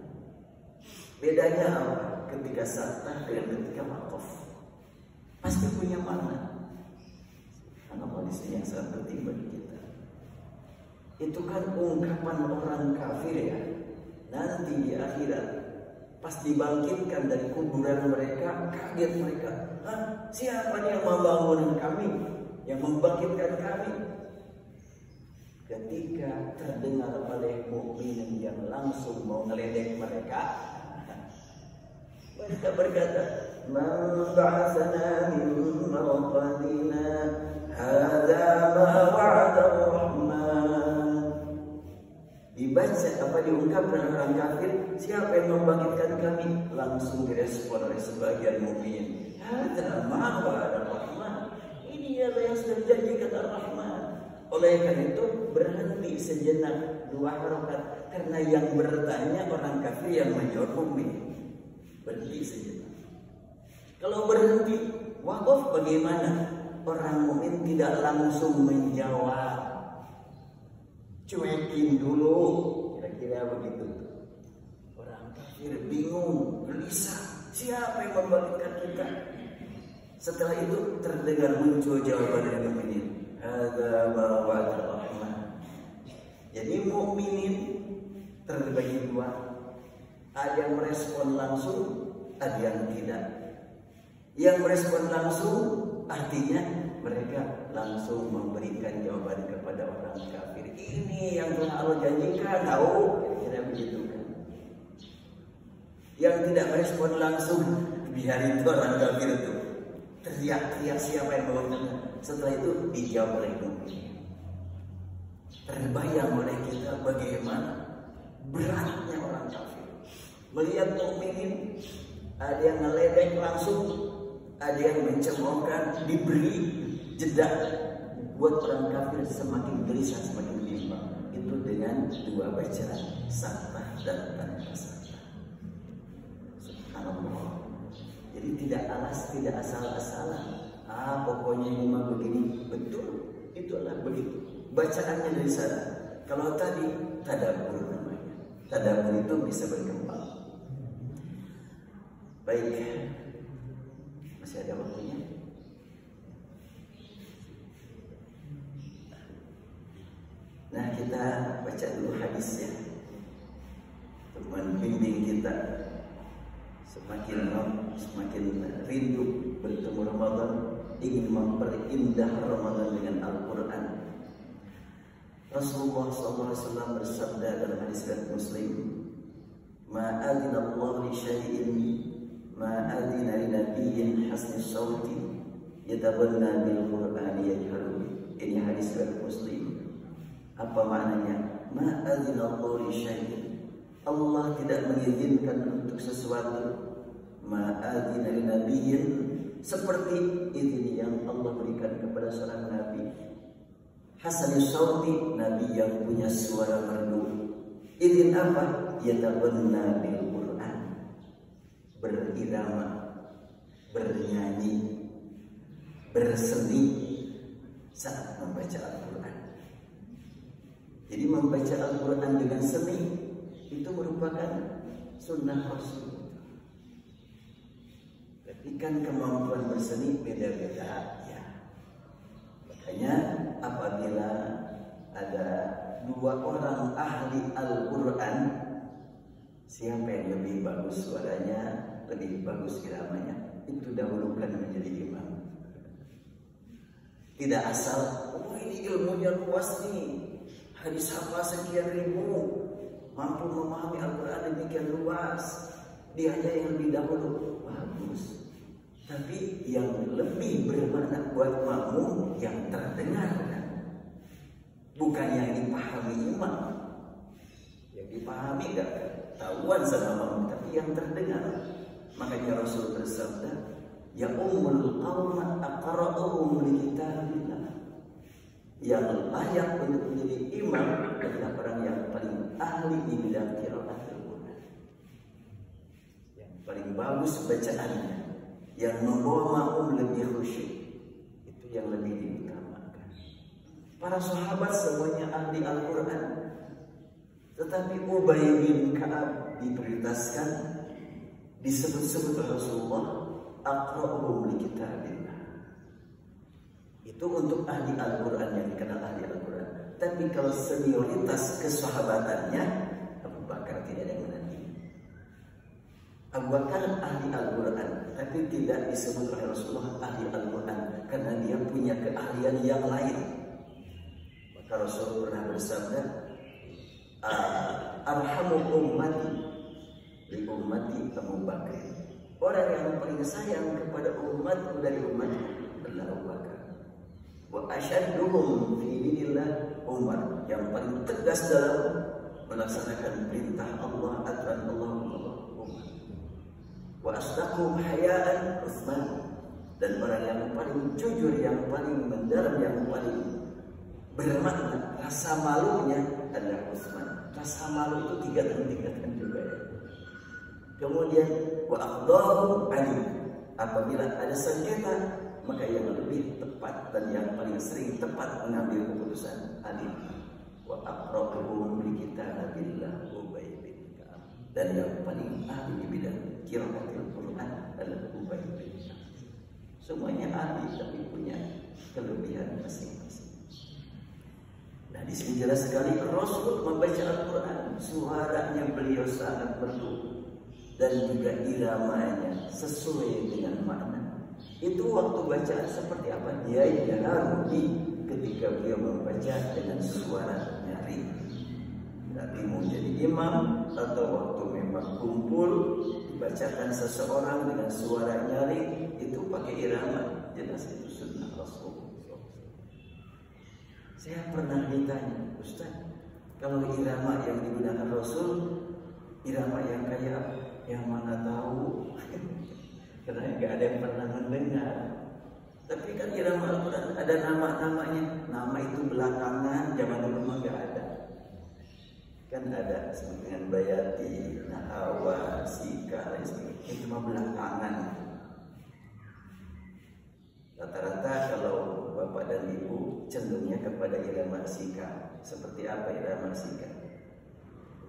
Bedanya apa? Ketika sakta dengan ketika wakaf pasti punya makna. Karena kondisi yang sangat penting bagi kita. Itu kan ungkapan orang kafir ya. Nanti di akhirat pas dibangkitkan dari kuburan mereka, kaget mereka. Siapa yang membangun kami, yang membangkitkan kami? Ketika terdengar oleh mukmin yang langsung mau ngeledek mereka, mereka berkata, "Man ba'athana min marqadina hadza ma wa'ada ar-rahman." Dibaca apa diungkapkan orang kafir, siapa yang membangkitkan kami? Langsung direspon oleh sebagian mukmin. Hada ma wa'ada Rahman. Ini adalah yang sudah dijanjikan Ar-Rahman. Oleh karena itu berhenti sejenak 2 rakaat, karena yang bertanya orang kafir, yang menjawab mukmin. Berhenti sejenak. Kalau berhenti wakaf bagaimana? Orang mukmin tidak langsung menjawab, cuekin dulu, kira-kira begitu. Orang kafir bingung, gelisah, siapa yang membangkitkan kita? Setelah itu terdengar muncul jawaban dari mukminin, hadza ma wa'ada Rahman. Jadi mukminin terbagi 2, ada yang merespon langsung, ada yang tidak. Yang merespon langsung artinya mereka langsung memberikan jawaban kepada orang kafir. Ini yang telah Allah janjikan, tahu? Kira begitu kan? Yang tidak merespon langsung, biar itu orang kafir itu teriak-teriak siapa yang bawa. Setelah itu dijawab oleh mukmin. Terbayang oleh kita bagaimana beratnya orang kafir. Melihat mukminin, ada yang ngeledek langsung, ada yang mencemoohkan, diberi jeda, buat orang kafir semakin gelisah, semakin bimbang. Itu dengan 2 bacaan, saktah dan tanpa saktah. Subhanallah. Jadi tidak asal-asalan. Pokoknya ini mah begini, betul. Itulah begitu. Bacaannya dari sana. Kalau tadi tadabbur namanya. Tadabbur itu bisa berkembang. Baik. Masih ada waktunya? Nah, kita baca dulu hadisnya untuk membimbing kita semakin rindu bertemu Ramadan, ingin memperindah Ramadan dengan Al-Quran. Rasulullah SAW bersabda dalam hadis riwayat Muslim, "Ma adina Allah li syai'in ma adina li nabiyyin hasni sawti yatabanna bil Qur'ani yajharu." Ini hadis riwayat Muslim. Apa maknanya? Ma adina Allah li syai'in. Allah tidak mengizinkan untuk sesuatu, ma adina li nabiyyin, seperti izin yang Allah berikan kepada seorang nabi. Hasan Sauti, nabi yang punya suara merdu. Izin apa? Yatabanna bil Quran, berirama, bernyanyi, berseni saat membaca Al-Quran. Jadi membaca Al-Quran dengan seni itu merupakan sunnah Rasul. Tapi kan kemampuan berseni beda-beda ya. Makanya apabila ada 2 orang ahli Al-Quran, siapa yang lebih bagus suaranya, lebih bagus iramanya, itu dahulukan menjadi imam. Tidak asal, oh ini ilmunya luas nih, hadis hafal sekian ribu, mampu memahami Al-Quran demikian luas, dia aja yang lebih dahulu, bagus. Tapi yang lebih bermakna buat makmum yang terdengar kan? Bukan yang dipahami imam. Yang dipahami gak tahuan sama makmum, tapi yang terdengar. Makanya Rasul bersabda, ya ummul qawma aqra'uhum li kitabillah. Yang layak untuk menjadi imam adalah orang yang paling ahli di bidang qiraat Al-Quran, yang paling bagus bacaannya, yang membawa makmum lebih khusyuk, itu yang lebih diutamakan. Para sahabat semuanya ahli Al-Quran, tetapi Ubay bin Ka'ab diprioritaskan, disebut-sebut Rasulullah aqra'uhum li kitabillah. Itu untuk ahli Al-Quran, yang dikenal ahli Al-Quran. Tapi kalau senioritas kesahabatannya, Abu Bakar tidak ada yang menandingi. Abu Bakar ahli Al-Quran, tapi tidak disebut oleh Rasulullah ahli Al-Quran, karena dia punya keahlian yang lain. Maka Rasul pernah bersabda, arhamu ummati li ummati Abu Bakar. Orang yang paling sayang kepada umatku dari umatku adalah Abu Bakar. Wa asyadduhum fi dinillah Umar. Yang paling tegas dalam melaksanakan perintah Allah, aturan Allah, wa asdaqu hayaan Utsman, dan orang yang paling jujur, yang paling mendalam, yang paling bermakna rasa malunya adalah Utsman. Rasa malu itu tingkatan juga ya. Kemudian wa aqdahu Ali, apabila ada sengketa maka yang lebih tepat dan yang paling sering tepat mengambil keputusan Ali. Wa aqrabuhum li kitabillah Ubay bin Ka'ab, dan yang paling ahli di bidang qiraatul Quran adalah Ubay bin Ka'ab. Semuanya ahli tapi punya kelebihan masing-masing. Nah, di sini jelas sekali Rasul membaca Al-Quran, suaranya beliau sangat merdu dan juga iramanya sesuai dengan makna. Itu waktu bacaan seperti apa? Dia harus ketika beliau membaca dengan suara nyaring. Tapi mau jadi imam atau waktu memang kumpul dibacakan seseorang dengan suara nyaring, itu pakai irama, jelas itu sunnah Rasul. Saya pernah ditanya, Ustaz, kalau irama yang digunakan Rasul, irama yang kayak yang mana tahu? Karena nggak ada yang pernah mendengar. Tapi kan irama Al-Quran ada nama-namanya. Nama itu belakangan, zaman dulu memang nggak ada. Kan ada seperti dengan Bayati, Nahawa, Sika, itu mah belakangan. Rata-rata kalau bapak dan ibu cenderungnya kepada irama Sika. Seperti apa irama Sika?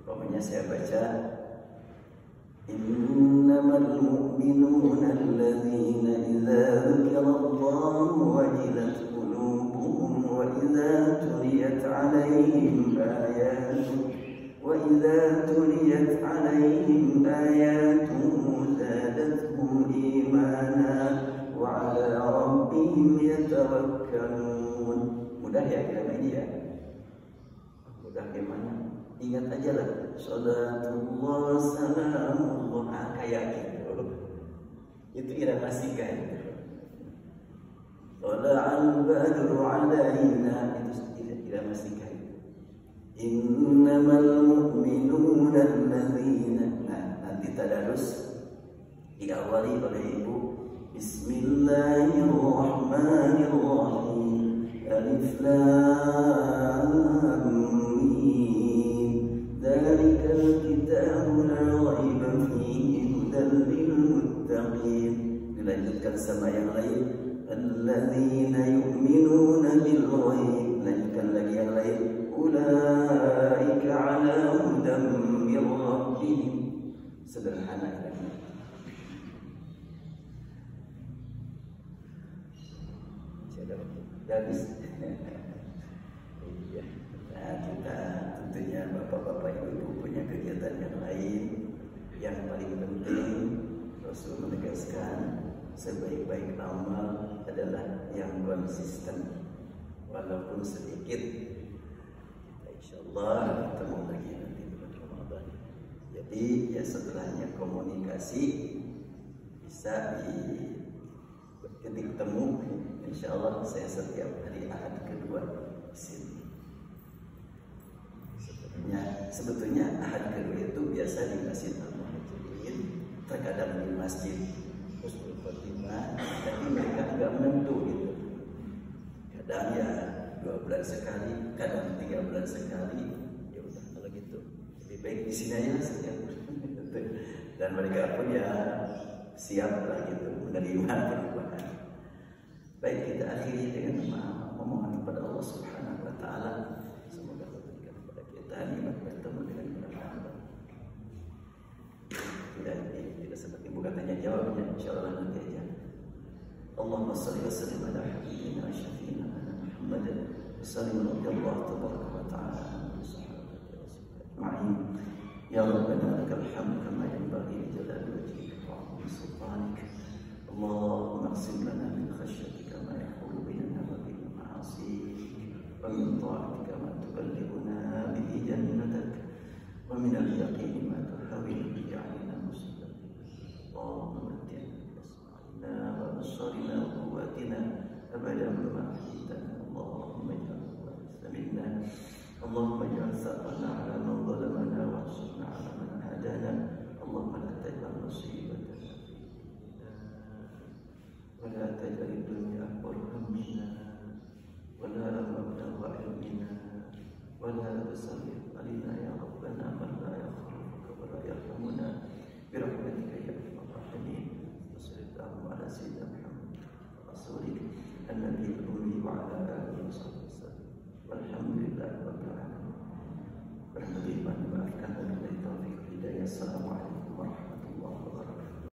Pokoknya saya baca, innamal mu'minuna alladzina idza dzukirallahu wajilat qulubuhum wa idza tuliyat 'alaihim ayatuhu zadatuhum imana wa 'ala rabbihim yatawakkalun. Mudah ya kira ini ya? Mudah gimana? Ingat aja lah, salatullah salamullah, kayak gitu. Itu irama Sika itu. Tala'al badru alaina, itu irama Sika itu. Innamal mu'minuna alladzina. Nah, nanti tadarus diawali oleh ibu. Bismillahirrahmanirrahim. Alif Lam Dzalikal kitabu la raiba fihi hudan lil muttaqin. Dilanjutkan sama yang lain, alladzina yu'minuna bil ghaib. Lanjutkan lagi yang lain, ulaika ala hudan mir rabbihim. Sederhana lagi. Habis. Iya. Nah, kita tentunya bapak-bapak ibu punya kegiatan yang lain. Yang paling penting Rasul menegaskan sebaik-baik amal adalah yang konsisten, walaupun sedikit. Kita insyaallah ketemu lagi nanti bulan Ramadan. Jadi ya setelahnya komunikasi bisa di titik temu. Insyaallah saya setiap hari Ahad kedua di sini. Sebetulnya Ahad kedua itu biasa di Masjid Al-Muhajirin, terkadang di Masjid Husnul Khotimah, tapi mereka nggak menentu gitu. Kadang ya 2 bulan sekali, kadang 3 bulan sekali. Ya udah kalau gitu, lebih baik di sini aja setiap dan mereka pun ya siap lah gitu menerima perubahan. Baik, kita akhiri dengan memohon kepada Allah Subhanahu wa taala, semoga Allah berikan kepada kita nikmat bertemu dengan bulan Ramadan. Tidak seperti bukan tanya jawabnya, insyaallah nanti aja. Allahumma shalli wa sallim ala habibina wa syafiina Muhammad wa sallim radhiyallahu tabaraka wa ta'ala an sahabati rasulillah ajma'in. Ya rabbana lakal hamd kama yanbaghi li jalali wajhika wa 'azimi sultanik. Allahumma aqsim lana min khashyatika ma yahulu bainana wa bain ma'asik, wa min ta'atika ma tuballighuna bihi jannatak, wa min al-yaqini ma tuhawwinu bihi 'alaina musibah. Allahumma matti'na bi asma'ina wa absarina wa quwwatina abadan ma ahyaytana. Allahumma ij'alhu waritha minna. Allahumma ij'al وانصرنا على من ظلمنا وانصرنا على من عادانا اللهم لا تجعل مصيبتنا ولا تجعل الدنيا أكبر همنا ولا مبلغ علمنا ولا تسلط علينا